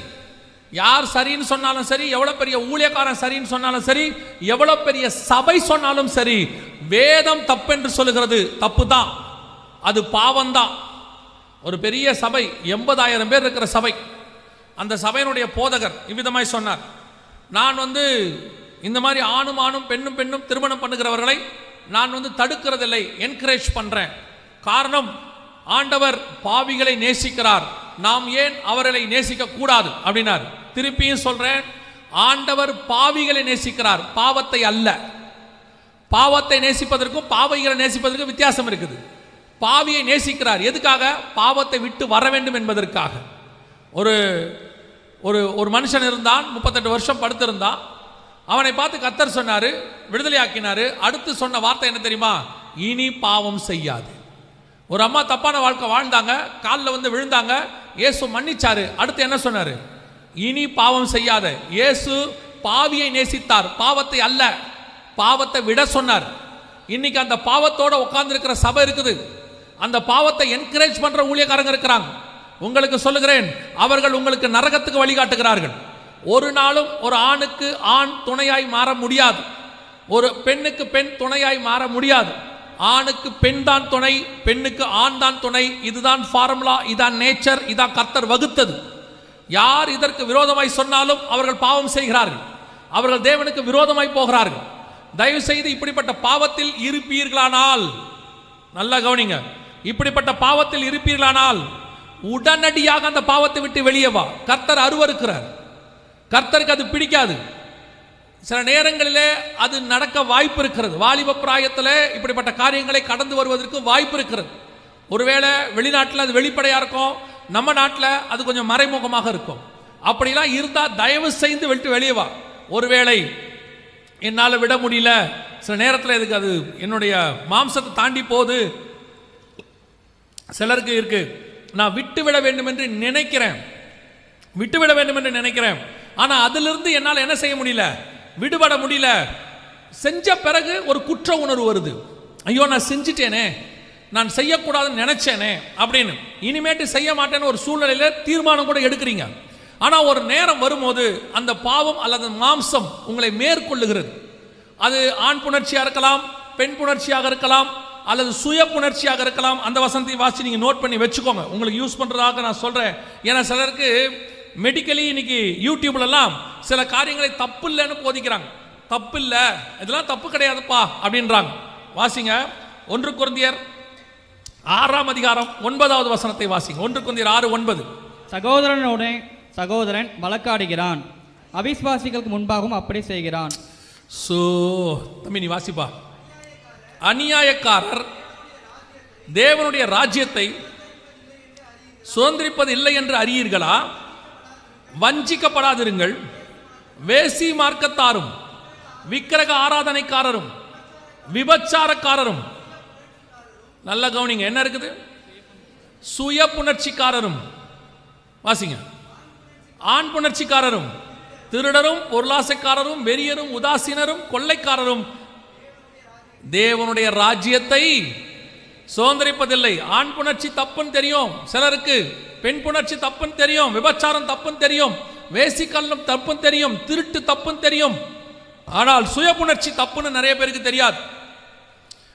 யார் சரின்னு சொன்னாலும் சரி, எவ்வளவு பெரிய ஊழியக்காரன் சரின்னு சொன்னாலும் சரி, எவ்வளவு பெரிய சபை சொன்னாலும் சரி, வேதம் தப்பென்று சொல்லுகிறது. தப்பு தான், அது பாவம்தான். ஒரு பெரிய சபை, 80,000 பேர் இருக்கிற சபை, அந்த சபையினுடைய போதகர் இவ்விதமாய் சொன்னார், நான் இந்த மாதிரி ஆணும் ஆணும் பெண்ணும் பெண்ணும் திருமணம் பண்ணுகிறவர்களை நான் தடுக்கிறதில்லை, என்கரேஜ் பண்றேன். காரணம், ஆண்டவர் பாவிகளை நேசிக்கிறார், நாம் ஏன் அவர்களை நேசிக்க கூடாது அப்படின்னார். திருப்பியும் சொல்றேன், ஆண்டவர் பாவிகளை நேசிக்கிறார், பாவத்தை அல்ல. பாவத்தை நேசிப்பதற்கும் பாவிகளை நேசிப்பதற்கும் வித்தியாசம் இருக்குது. பாவியை நேசிக்கிறார் எதுக்காக? பாவத்தை விட்டு வர வேண்டும் என்பதற்காக. ஒரு ஒரு மனுஷன் இருந்தான், 38 வருஷம் படுத்திருந்தான். அவனை பார்த்து கர்த்தர் சொன்னாரு, விடுதலை ஆக்கினாரு. அடுத்து சொன்ன வார்த்தை என்ன தெரியுமா? இனி பாவம் செய்யாது. ஒரு அம்மா தப்பான வாழ்க்கை வாழ்ந்தாங்க, காலில் விழுந்தாங்க, இயேசு மன்னிச்சாரு. அடுத்து என்ன சொன்னாரு? இனி பாவம் செய்யாத. இயேசு பாவியை நேசித்தார், பாவத்தை அல்ல. பாவத்தை விட சொன்னார். இன்னைக்கு அந்த பாவத்தோட உட்கார்ந்து இருக்கிற சபை இருக்குது. அந்த பாவத்தை என்கரேஜ் பண்ற ஊழியக்காரங்க இருக்கிறாங்க. உங்களுக்கு சொல்லுகிறேன், அவர்கள் உங்களுக்கு நரகத்துக்கு வழிகாட்டுகிறார்கள். ஒரு நாளும் ஒரு ஆணுக்கு ஆண் துணையாய் மாற முடியாது, ஒரு பெண்ணுக்கு பெண் துணையாய் மாற முடியாது. ஆணுக்கு பெண் தான் துணை, பெண்ணுக்கு ஆண் தான் துணை. இதுதான் ஃபார்முலா, இதான் நேச்சர், இதான் கர்த்தர் வகுத்தது. யார் இதற்கு விரோதமாய் சொன்னாலும் அவர்கள் பாவம் செய்கிறார்கள், அவர்கள் தேவனுக்கு விரோதமாய் போகிறார்கள். தயவு செய்து இப்படிப்பட்ட பாவத்தில் இருப்பீர்களானால், நல்லா கவனிங்க, இப்படிப்பட்ட பாவத்தில் இருப்பீர்களானால் உடனடியாக அந்த பாவத்தை விட்டு வெளியே வா. கர்த்தர் அருவருக்கிறார், கர்த்தருக்கு அது பிடிக்காது. சில நேரங்களிலே அது நடக்க வாய்ப்பு இருக்கிறது. வாலிப பிராயத்தில் இப்படிப்பட்ட காரியங்களை கடந்து வருவதற்கு வாய்ப்பு இருக்கிறது. ஒருவேளை வெளிநாட்டில் அது வெளிப்படையாக இருக்கும், நம்ம நாட்டில் அது கொஞ்சம் மறைமுகமாக இருக்கும். அப்படிலாம் இருந்தால் தயவு செய்து விட்டு வெளியே வா. ஒருவேளை என்னால் விட முடியல, சில நேரத்தில் இதுக்கு அது என்னுடைய மாம்சத்தை தாண்டி போகுது, சிலருக்கு இருக்கு, நான் விட்டுவிட வேண்டும் என்று நினைக்கிறேன், விட்டுவிட வேண்டும் என்று நினைக்கிறேன், ஆனால் அதிலிருந்து என்னால் என்ன செய்ய முடியல, விடுபட முடியல. செஞ்ச பிறகு ஒரு குற்ற உணர்வு வருது. ஐயோ நான் செஞ்சிட்டேனே, நான் செய்யக்கூடாதுன்னு நினைச்சேனே அப்படின்னு. இனிமேட்டு செய்ய மாட்டேன்னு ஒரு சூழ்நிலையில் தீர்மானம் கூட எடுக்கிறீங்க. ஆனால் ஒரு நேரம் வரும்போது அந்த பாவம் அல்லது மாம்சம் உங்களை மேற்கொள்ளுகிறது. அது ஆண் புணர்ச்சியாக இருக்கலாம், பெண் புணர்ச்சியாக இருக்கலாம், அல்லது சுய புணர்ச்சியாக இருக்கலாம். அந்த வசனத்தை வாசி நீங்கள் நோட் பண்ணி வச்சுக்கோங்க, உங்களுக்கு யூஸ் பண்ணுறதாக நான் சொல்கிறேன். ஏன்னா சிலருக்கு மெடிக்கலி இன்னைக்கு யூடியூப்லலாம் சில காரியங்களை தப்பு இல்லைன்னு போதிக்கிறாங்க. தப்பு இல்லை, இதெல்லாம் தப்பு கிடையாதுப்பா அப்படின்றாங்க. வாசிங்க 1 கொரிந்தியர் 6ஆம் அதிகாரம் 9வது வசனத்தை வாசிங்க. 1 கொரிந்தியர் 6:9. சகோதரனோட சகோதரன் வழக்காடுகிறான், அவிசுவாசிகளுக்கு முன்பாகவும் அப்படி செய்கிறான். தம்பி நீ வாசிப்பா. அநியாயக்காரர் தேவனுடைய ராஜ்யத்தை சுதந்திரிப்பது இல்லை என்று அறியீர்களா? வஞ்சிக்கப்படாதிருங்கள். வேசி மார்க்கத்தாரும் விக்கிரக ஆராதனைக்காரரும் விபச்சாரக்காரரும், நல்ல கவனிங்க, என்ன இருக்குது? சுய புணர்ச்சிக்காரரும், வாசிங்க, ஆண் புணர்ச்சிக்காரரும், திருடரும், பொருளாசைக்காரரும், வெறியரும், உதாசீனரும், கொள்ளைக்காரரும் தேவனுடைய ராஜ்யத்தை சுதந்திரிப்பதில்லை. ஆண் புணர்ச்சி தப்புன்னு தெரியும் சிலருக்கு, பெண் புணர்ச்சி தப்புன்னு தெரியும், விபச்சாரம் தப்புன்னு தெரியும், வேசிக்கல்லம் தப்புன்னு தெரியும், திருட்டு தப்புன்னு தெரியும். ஆனால் சுய புணர்ச்சி தப்புன்னு நிறைய பேருக்கு தெரியாது.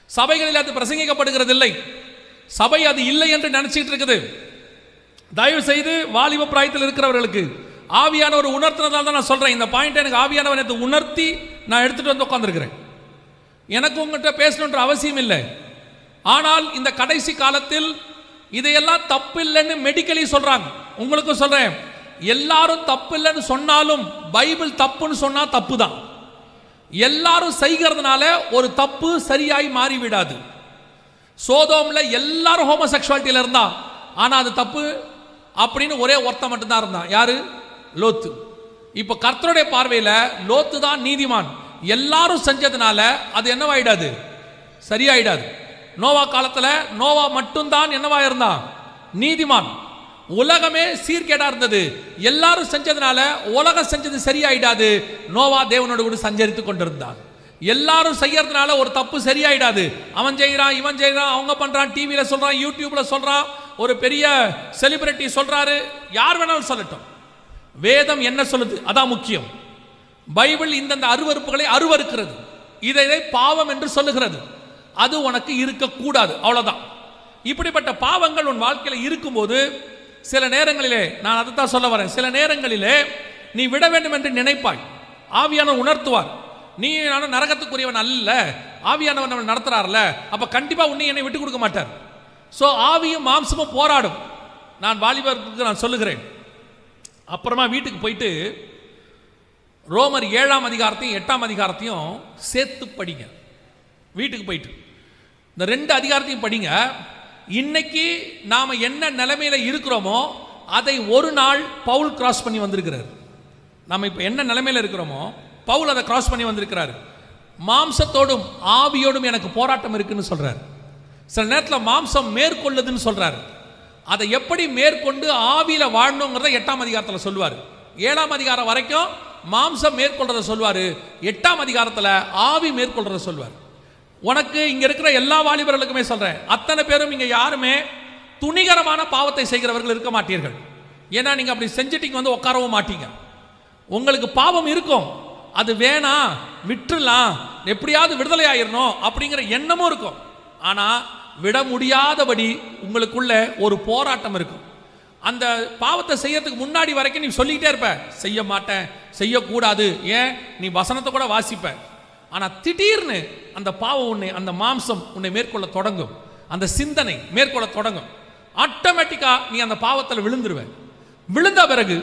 சபைகளில் அது பிரசங்கிக்கப்படுகிறது இல்லை, சபை அது இல்லை என்று நினைச்சிட்டு இருக்குது. தயவு செய்து வாலிப பிராயத்தில் இருக்கிறவர்களுக்கு ஆவியானவர் உணர்த்தினதால் தான் நான் சொல்றேன். இந்த பாயிண்ட் எனக்கு ஆவியானவர் எனக்கு உணர்த்தி நான் எடுத்துட்டு வந்து உட்கார்ந்துருக்கிறேன். எனக்கு உங்கள்கிட்ட பேசணுன்ற அவசியம் இல்லை. ஆனால் இந்த கடைசி காலத்தில் இதையெல்லாம் தப்பு இல்லைன்னு மெடிக்கலி சொல்றாங்க. உங்களுக்கு சொல்றேன், எல்லாரும் தப்பு இல்லைன்னு சொன்னாலும் பைபிள் தப்புன்னு சொன்னா தப்பு தான். எல்லாரும் செய்கிறதுனால ஒரு தப்பு சரியாய் மாறிவிடாது. சோதோம்ல எல்லாரும் ஹோமோசெக்சுவாலிட்டியில இருந்தா, ஆனா அது தப்பு அப்படின்னு ஒரே ஒருத்தன் மட்டும்தான் இருந்தான். யாரு? லோத்து. இப்ப கர்த்தருடைய பார்வையில லோத்து தான் நீதிமான். எல்லாரும் செஞ்சதுனால அது என்னவாயிடாது? சரியாயிடாது. நோவா காலத்துல நோவா மட்டும்தான் என்னவா இருந்தான்? நீதிமான். உலகமே சீர்கேடா இருந்தது. எல்லாரும் செஞ்சதுனால உலகம் செஞ்சது சரியாயிடாது. நோவா தேவனோடு கூட சஞ்சரித்து கொண்டிருந்தான். எல்லாரும் செய்யறதுனால ஒரு தப்பு சரியாயிடாது. அவன் செய்யறான், இவன் செய்யறான், அவங்க பண்றான், டிவியில சொல்றான், யூடியூப்ல சொல்றான், ஒரு பெரிய செலிபிரிட்டி சொல்றாரு, யார் வேணாலும் சொல்லட்டும். வேதம் என்ன சொல்லுது அதான் முக்கியம். பைபிள் இந்தந்த அருவருப்புகளை அருவருக்கிறது, இதை பாவம் என்று சொல்லுகிறது. அது உனக்கு இருக்கக்கூடாது, அவ்வளவுதான். இப்படிப்பட்ட பாவங்கள் உன் வாழ்க்கையில் இருக்கும்போது சில நேரங்களிலே, நான் அதை தான் சொல்ல வரேன், சில நேரங்களிலே நீ விட வேண்டும் என்று நினைப்பாய். ஆவியானவர் உணர்த்துவார், நீ நானும் நரகத்துக்குரியவன் அல்ல, ஆவியானவர் நம்ம நடத்துறாருல, அப்ப கண்டிப்பா உன்னை என்னை விட்டு கொடுக்க மாட்டார். ஸோ ஆவியும் மாம்சமும் போராடும். நான் வாலிபருக்கு நான் சொல்லுகிறேன். அப்புறமா வீட்டுக்கு போயிட்டு ரோமர் 7ஆம் அதிகாரத்தையும் 8ஆம் அதிகாரத்தையும் சேர்த்து படிங்க. வீட்டுக்கு போயிட்டு இந்த 2 அதிகாரத்தையும் படிங்க. இன்னைக்கு நாம என்ன நிலைமையில இருக்கிறோமோ அதை ஒரு நாள் பவுல் கிராஸ் பண்ணி வந்திருக்கிறார். நம்ம இப்ப என்ன நிலைமையில இருக்கிறோமோ பவுல் அதை கிராஸ் பண்ணி வந்திருக்கிறார். மாம்சத்தோடும் ஆவியோடும் எனக்கு போராட்டம் இருக்குன்னு சொல்றார். சில நேரத்தில் மாம்சம் மேற்கொள்ளுதுன்னு சொல்றாரு. அதை எப்படி மேற்கொண்டு ஆவியில வாழணுங்கிறத 8ஆம் அதிகாரத்தில் சொல்லுவார். 7ஆம் அதிகாரம் வரைக்கும் மாம்சம் மேற்கொள்றத சொல்வாரு, 8ஆம் அதிகாரத்தில் ஆவி மேற்கொள்றத சொல்வார். உனக்கு இங்க இருக்கிற எல்லா வாலிபர்களுக்குமே சொல்றேன், அத்தனை பேரும் இங்க யாருமே துணிகரமான பாவத்தை செய்கிறவர்கள் இருக்க மாட்டீர்கள். ஏன்னா நீங்க அப்படி செஞ்சுட்டீங்க வந்து உட்காரவும் மாட்டீங்க. உங்களுக்கு பாவம் இருக்கும், அது வேணாம் விட்டுலாம், எப்படியாவது விடுதலை ஆயிரணும் அப்படிங்கிற எண்ணமும் இருக்கும். ஆனா விட முடியாதபடி உங்களுக்குள்ள ஒரு போராட்டம் இருக்கும். அந்த பாவத்தை செய்யறதுக்கு முன்னாடி வரைக்கும் நீ சொல்லிக்கிட்டே இருப்ப, செய்ய மாட்டேன், செய்யக்கூடாது, ஏன் நீ வசனத்தை கூட வாசிப்ப. ஆனா திடீர்னு அந்த பாவம் உன்னை, அந்த மாம்சம் உன்னை மேற்கொள்ள தொடங்கும், அந்த சிந்தனை மேற்கொள்ள தொடங்கும். ஆட்டோமேட்டிக்கா நீ அந்த பாவத்தில் விழுந்துருவ. விழுந்த பிறகு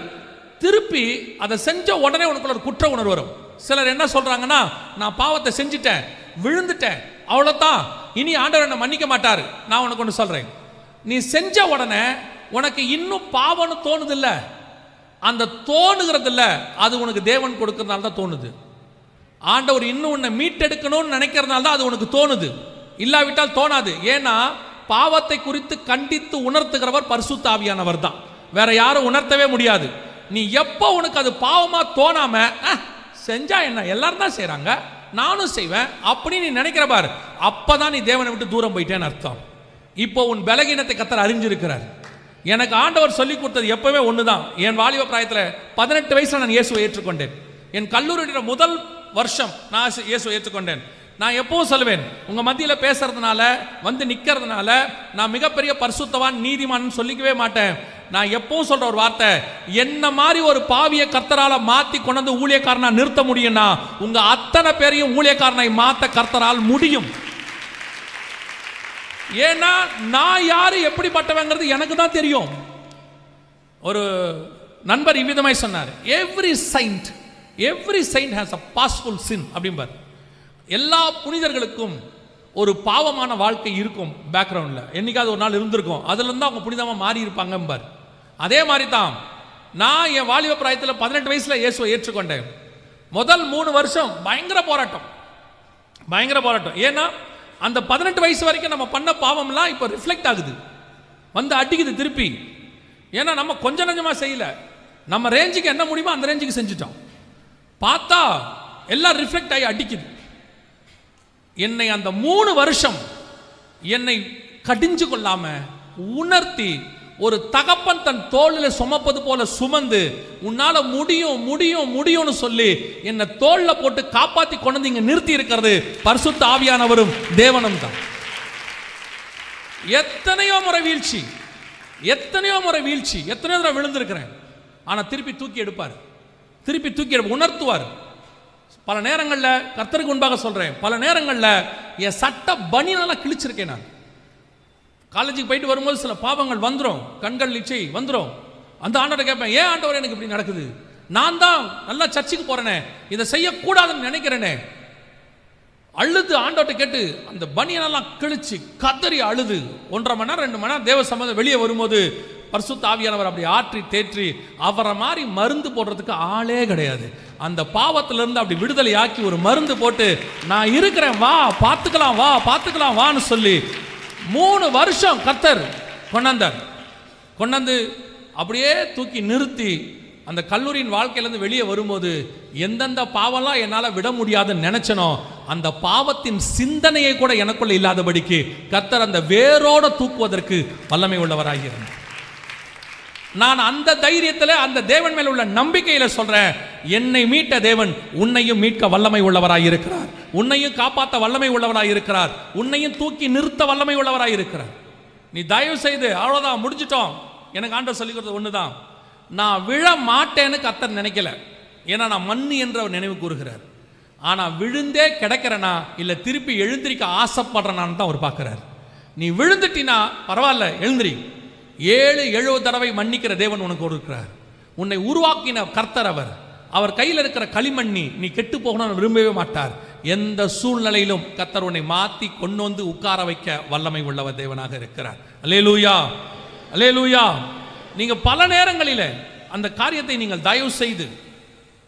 திருப்பி அதை செஞ்ச உடனே உனக்குள்ள ஒரு குற்ற உணர்வு வரும். சிலர் என்ன சொல்றாங்கன்னா, நான் பாவத்தை செஞ்சுட்டேன், விழுந்துட்டேன், அவ்வளவுதான், இனி ஆண்டவர் என்னை மன்னிக்க மாட்டாரு. நான் உனக்கு ஒன்று சொல்றேன், நீ செஞ்ச உடனே உனக்கு இன்னும் பாவம்னு தோணுது இல்ல, அந்த தோணுகிறது இல்ல, அது உனக்கு தேவன் கொடுக்கறதுனால தான் தோணுது. ஆண்டவர் இன்னும் உன்னை மீட்டெடுக்கணும்னு நினைக்கிறதுனால தான் அது உனக்கு தோணுது, இல்லாவிட்டால் தோணாது. ஏன்னா பாவத்தை குறித்து கண்டித்து உணர்த்துகிறவர் பரிசுத்த ஆவியானவர் தான், வேற யாரும் உணர்த்தவே முடியாது. நீ எப்போ உனக்கு அது பாவமா தோணாம செஞ்சா என்ன, எல்லாரும் தான் செய்றாங்க, நானும் செய்வேன் அப்படி நீ நினைக்கிற பாரு, அப்பதான் நீ தேவனை விட்டு தூரம் போயிட்டேன்னு அர்த்தம். இப்போ உன் பலகீனத்தை கர்த்தர் அறிஞ்சிருக்கிறார். எனக்கு ஆண்டவர் சொல்லி கொடுத்தது எப்பவுமே ஒண்ணுதான். என் வாலிப பிராயத்தில் 18 வயசுல நான் இயேசுவை ஏற்றுக்கொண்டேன். என் கல்லூரியோட முதல் வருஷம் நான் இயேசுவை ஏற்றுக்கொண்டேன். நான் எப்பவும் சொல்லுவேன், உங்க மத்தியில பேசுறதுனால வந்து நிக்கிறதுனால நான் மிகப்பெரிய பரிசுத்தவான் நீதிமான் சொல்லிக்கவே மாட்டேன். நான் எப்பவும் சொல்ற ஒரு வார்த்தை, என்ன மாதிரி ஒரு பாவிய கர்த்தரால மாத்தி கொண்டு ஊழியக்காரனா நிறுத்த முடியும்னா உங்க அத்தனை பேரையும் ஊழியக்காரனை மாத்த கர்த்தரால் முடியும். ஏன்னா நான் யாரு எப்படிப்பட்டவங்கிறது எனக்கு தான் தெரியும். ஒரு நண்பர் இவ்விதமாய் சொன்னார், every saint has a pastful sin அப்படிம்பார். எல்லா புனிதர்களுக்கும் ஒரு பாவமான வாழ்க்கை இருக்கும் பேக்ரவுண்ட்ல, என்னைக்காவது ஒரு நாள் இருந்திருக்கும், அதுல இருந்து அவங்க புனிதமா மாறி இருப்பாங்க. அதே மாதிரி தான் நான் என் வாலிப பிராயத்தில் 18 வயசுல இயேசுவை ஏற்றுக்கொண்டேன். முதல் 3 வருஷம் பயங்கர போராட்டம். ஏன்னா அந்த 18 வயசு வரைக்கும் நம்ம பண்ண பாவம்லாம் இப்போ ரிஃப்ளெக்ட் ஆகுது, வந்து அடிக்குது திருப்பி. ஏன்னா நம்ம கொஞ்சம் நஞ்சமா செய்யல, நம்ம ரேஞ்சுக்கு என்ன முடியுமோ அந்த ரேஞ்சுக்கு செஞ்சுட்டோம். பார்த்தா எல்லாம் ரிஃப்ளெக்ட் ஆகி அடிக்குது. என்னை அந்த 3 வருஷம் என்னை கடிஞ்சு கொள்ளாம உணர்த்தி, ஒரு தகப்பன் தன் தோளில் சுமப்பது போல சுமந்து, உன்னால முடியும் முடியும் முடியும்னு சொல்லி என்னை தோல்ல போட்டு காப்பாத்தி கொண்டு இங்க நிறுத்தி இருக்கிறது பரிசுத்த ஆவியானவரும் தேவனும் தான். எத்தனையோ முறை வீழ்ச்சி, எத்தனையோ தடவை விழுந்திருக்கிறேன். ஆனா திருப்பி தூக்கி எடுப்பார், உணர்த்துவார். பல நேரங்களில் கர்த்தருக்கு முன்பாக சொல்றேன், பல நேரங்களில் என் சட்ட பனியெல்லாம் கிழிச்சிருக்கேன். நான் காலேஜுக்கு போயிட்டு வரும்போது சில பாவங்கள் வந்துடும், கண்கள் இச்சை வந்துடும். அந்த ஆண்டவரை கேட்பேன், ஏன் ஆண்டவர் எனக்கு இப்படி நடக்குது, நான் தான் நல்லா சர்ச்சுக்கு போறேனே, இதை செய்யக்கூடாதுன்னு நினைக்கிறேனே. அழுது ஆண்டவர்கிட்ட கேட்டு அந்த பனியனெல்லாம் கிழிச்சு கதறி அழுது 1.5 மணி நேரம் 2 மணி நேரம் தேவ சம்பந்தம் வெளியே வரும்போது பரிசுத்த ஆவியானவர் அப்படி ஆற்றி தேற்றி, அவரை மாதிரி மருந்து போடுறதுக்கு ஆளே கிடையாது. அந்த பாவத்திலிருந்து அப்படி விடுதலை ஆக்கி ஒரு மருந்து போட்டு, நான் இருக்கிறேன் வா பார்த்துக்கலாம் வான்னு சொல்லி 3 வருஷம் கர்த்தர் கொண்டாந்து அப்படியே தூக்கி நிறுத்தி, அந்த கல்லூரியின் வாழ்க்கையிலேருந்து வெளியே வரும்போது எந்தெந்த பாவம்லாம் என்னால் விட முடியாதுன்னு நினைச்சனோ அந்த பாவத்தின் சிந்தனையை கூட எனக்குள்ள இல்லாதபடிக்கு கர்த்தர் அந்த வேரோட தூக்குவதற்கு வல்லமை உள்ளவராகிறார். நான் அந்த தைரியத்தில், அந்த தேவன் மேல் உள்ள நம்பிக்கையில சொல்றேன், என்னை மீட்ட தேவன் உன்னையும் மீட்க வல்லமை உள்ளவராயிருக்கிறார், உன்னையும் காப்பாற்ற வல்லமை உள்ளவராயிருக்கிறார், உன்னையும் தூக்கி நிறுத்த வல்லமை உள்ளவராயிருக்கிறார். நீ தயவு செய்து அவ்வளவுதான் முடிஞ்சிட்டோம். எனக்கு ஆண்டவர் சொல்லிக் கொடுத்தது ஒண்ணுதான், நான் விழ மாட்டேன்னு கர்த்தர் நினைக்கல, ஏன்னா நான் மண்ணு என்ற நினைவு கூறுகிறார். ஆனா விழுந்தே கிடக்கிறனா இல்ல திருப்பி எழுந்திரிக்க ஆசைப்படுறனான்னு தான் அவர் பார்க்கிறார். நீ விழுந்துட்டினா பரவாயில்ல, எழுந்திரி. 7-70 தடவை மன்னிக்கிற தேவன் உனக்கு இருக்கிறார். உன்னை உருவாக்கின கர்த்தர் அவர் கையில் இருக்கிற களிமண்ணி நீ கெட்டு போகணும்னு விரும்பவே மாட்டார். எந்த சூழ்நிலையிலும் கர்த்தர் உன்னை மாத்தி கொண்டு வந்து உட்கார வைக்க வல்லமை உள்ளவர் தேவனாக இருக்கிறார். அல்லேலூயா, அல்லேலூயா. நீங்க பல நேரங்களில் அந்த காரியத்தை நீங்கள் தயவு செய்து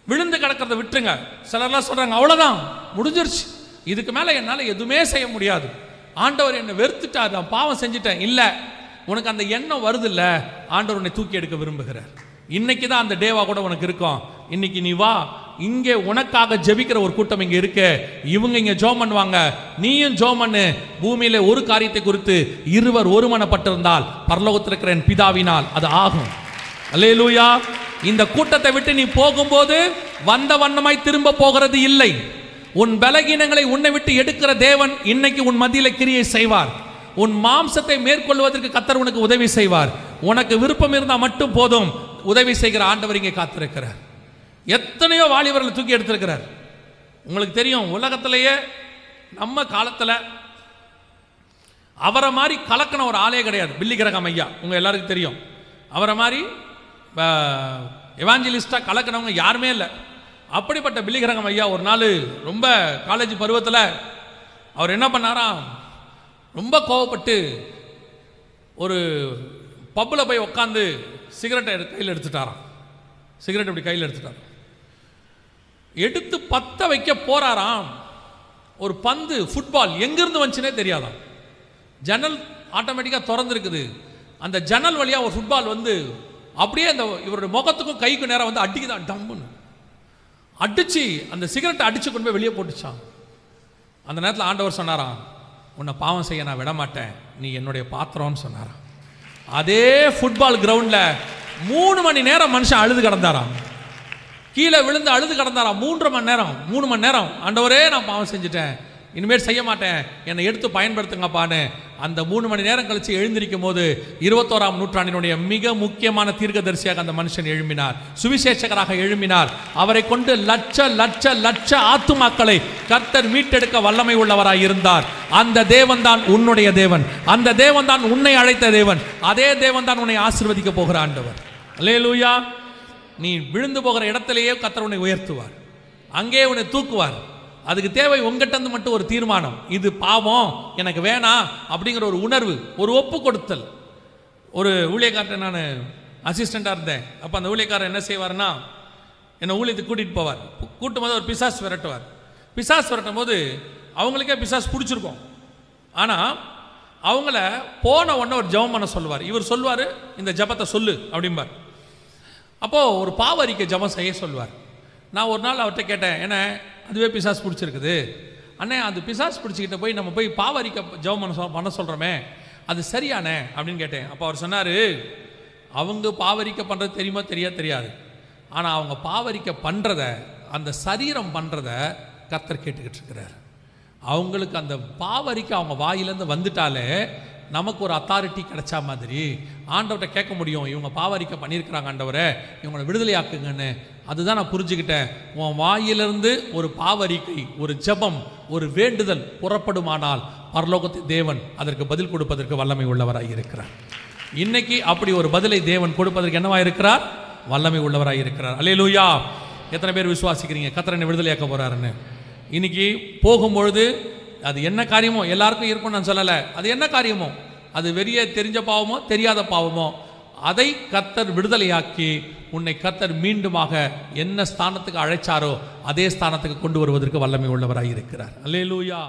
விழுந்து கிடக்கிறத விட்டுருங்க. சிலர்லாம் சொல்றாங்க, அவ்வளவுதான் முடிஞ்சிருச்சு, இதுக்கு மேல என்னால எதுவுமே செய்ய முடியாது, ஆண்டவர் என்னை வெறுத்துட்டார், நான் பாவம் செஞ்சுட்டேன். இல்ல, உனக்கு அந்த எண்ணம் வருது இல்ல, ஆண்டவர் உன்னை தூக்கி எடுக்க விரும்புகிறார். இன்னைக்கு தான் அந்த டேவா கூட உனக்கு இருக்கும். இன்னைக்கு நீ வா, இங்கே உனக்காக ஜெபிக்கிற ஒரு கூட்டம் இங்க இருக்கு. இவங்க இங்க ஜெபம் பண்ணுவாங்க, நீயும் ஜெபம் பண்ணு. பூமியில ஒரு காரியத்தை குறித்து இருவர் ஒருமனப்பட்டிருந்தால் பரலோகத்தில் இருக்கிற என் பிதாவினால் அது ஆகும். அல்லேலூயா. இந்த கூட்டத்தை விட்டு நீ போகும்போது வந்த வண்ணமாய் திரும்ப போகிறது இல்லை. உன் பலகீனங்களை உன்னை விட்டு எடுக்கிற தேவன் இன்னைக்கு உன் மத்தியில கிரியை செய்வார். உன் மாம்சத்தை மேற்கொள்வதற்கு கர்த்தர் உனக்கு உதவி செய்வார். உனக்கு விருப்பம் இருந்தால் மட்டும் போதும். உதவி செய்கிற ஆண்டவர் இங்கே காத்திருக்கிறார். எத்தனையோ வாலிபர்களை தூக்கி எடுத்திருக்கிறார். உங்களுக்கு தெரியும், உலகத்திலேயே நம்ம காலத்தில் அவரை மாதிரி கலக்கின ஒரு ஆளே கிடையாது. பில்லி கிரகம் ஐயா உங்க எல்லாருக்கும் தெரியும். அவரை மாதிரி எவாஞ்சலிஸ்டா கலக்கினவங்க யாருமே இல்லை. அப்படிப்பட்ட பில்லி கிரகம் ஐயா ஒரு நாள் ரொம்ப காலேஜ் பருவத்தில் அவர் என்ன பண்ணாராம், ரொம்ப கோவப்பட்டு ஒரு பப்பில் போய் உட்காந்து சிகரெட்டை கையில் எடுத்துட்டாராம். சிகரெட் இப்படி கையில் எடுத்துட்டார். எடுத்து பற்ற வைக்க போறாராம். ஒரு பந்து ஃபுட்பால் எங்கிருந்து வந்துச்சுனே தெரியாதாம். ஜன்னல் ஆட்டோமேட்டிக்காக திறந்துருக்குது. அந்த ஜன்னல் வழியாக ஒரு ஃபுட்பால் வந்து அப்படியே அந்த இவருடைய முகத்துக்கும் கைக்கும் நேரம் வந்து அடிக்குதான். டம்முன்னு அடிச்சு அந்த சிகரெட்டை அடிச்சு கொண்டு போய் வெளியே போட்டுச்சான். அந்த நேரத்தில் ஆண்டவர் சொன்னாராம், உன்னை பாவம் செய்ய நான் விட மாட்டேன், நீ என்னுடைய பாத்திரம்னு சொன்னாராம். அதே ஃபுட்பால் கிரவுண்டில் 3 மணி நேரம் மனுஷன் அழுது கிடந்தாராம். கீழே விழுந்து அழுது கிடந்தாராம். 3 மணி நேரம் ஆண்டவரே நான் பாவம் செஞ்சுட்டேன், இனிமேல் செய்ய மாட்டேன், என்னை எடுத்து பயன்படுத்துங்கப்பான்னு. அந்த 3 மணி நேரம் கழிச்சு எழுந்திருக்கும் போது 21ஆம் நூற்றாண்டினுடைய மிக முக்கியமான தீர்க்கதரிசியாக அந்த மனுஷன் எழும்பினார். சுவிசேஷகராக எழும்பினார். அவரை கொண்டு லட்ச லட்ச லட்ச ஆத்துமாக்களை கர்த்தர் மீட்டெடுக்க வல்லமை உள்ளவராய் இருந்தார். அந்த தேவன் தான் உன்னுடைய தேவன். அந்த தேவன் தான் உன்னை அழைத்த தேவன். அதே தேவன் தான் உன்னை ஆசீர்வதிக்க போகிற ஆண்டவர். அல்லேலூயா. நீ விழுந்து போகிற இடத்திலேயே கர்த்தர் உன்னை உயர்த்துவார், அங்கே உன்னை தூக்குவார். அதுக்கு தேவை உங்ககிட்ட இருந்து மட்டும் ஒரு தீர்மானம். இது பாவம், எனக்கு வேணாம் அப்படிங்கிற ஒரு உணர்வு, ஒரு ஒப்பு கொடுத்தல். ஒரு ஊழியக்காரர்கிட்ட நான் அசிஸ்டண்டாக இருந்தேன். அப்போ அந்த ஊழியக்காரர் என்ன செய்வார்னா, என்னை ஊழியத்துக்கு கூட்டிகிட்டு போவார். கூட்டும் போது ஒரு பிசாசு விரட்டுவார். பிசாசு விரட்டும் போது அவங்களுக்கே பிசாசு பிடிச்சிருக்கும். ஆனால் அவங்கள போன உடனே ஒரு ஜெபம் பண்ண சொல்லுவார். இவர் சொல்லுவார், இந்த ஜெபத்தை சொல்லு அப்படிம்பார். அப்போது ஒரு பாவ அறிக்கை ஜெபம் செய்ய சொல்லுவார். நான் ஒரு நாள் அவர்கிட்ட கேட்டேன், ஏன்னா அதுவே பிசாசு பிடிச்சிருக்குது அண்ணே, அது பிசாசு பிடிச்சிக்கிட்ட போய் நம்ம போய் பாவ அறிக்கை ஜெபம் பண்ண சொல்கிறோமே, அது சரியானே அப்படின்னு கேட்டேன். அப்போ அவர் சொன்னார், அவங்க பாவரிக்கை பண்ணுறது தெரியுமா தெரியாது, ஆனால் அவங்க பாவரிக்கை பண்ணுறத, அந்த சரீரம் பண்ணுறத கர்த்தர் கேட்டுக்கிட்டு இருக்கிறார். அவங்களுக்கு அந்த பாவரிக்கை அவங்க வாயிலேருந்து வந்துட்டாலே நமக்கு ஒரு அத்தாரிட்டி கிடைச்சா மாதிரி ஆண்டவர்கிட்ட கேட்க முடியும், இவங்க பாவரிக்கை பண்ணியிருக்கிறாங்க ஆண்டவரை, இவங்களை விடுதலையாக்குங்கன்னு. அதுதான் நான் புரிஞ்சுக்கிட்டேன். உன் வாயிலிருந்து ஒரு பாவரிக்கை, ஒரு ஜெபம், ஒரு வேண்டுதல் புறப்படுமானால் பரலோகத்தின் தேவன் அதற்கு பதில் கொடுப்பதற்கு வல்லமை உள்ளவராக இருக்கிறார். இன்னைக்கு அப்படி ஒரு பதிலை தேவன் கொடுப்பதற்கு என்னவாக இருக்கிறார்? வல்லமை உள்ளவராக இருக்கிறார். அல்லேலூயா. எத்தனை பேர் விசுவாசிக்கிறீங்க கர்த்தர் விடுதலையாக்க போறாருன்னு? இன்னைக்கு போகும்பொழுது அது என்ன காரியமோ எல்லாருக்கும் இருக்கும்னு நான் சொல்லலை. அது என்ன காரியமோ, அது வெளியே தெரிஞ்ச பாவமோ தெரியாத பாவமோ, அதை கர்த்தர் விடுதலையாக்கி உன்னை கர்த்தர் மீண்டுமாக என்ன ஸ்தானத்துக்கு அழைச்சாரோ அதே ஸ்தானத்துக்கு கொண்டு வருவதற்கு வல்லமை உள்ளவராக இருக்கிறார். அல்லேலூயா.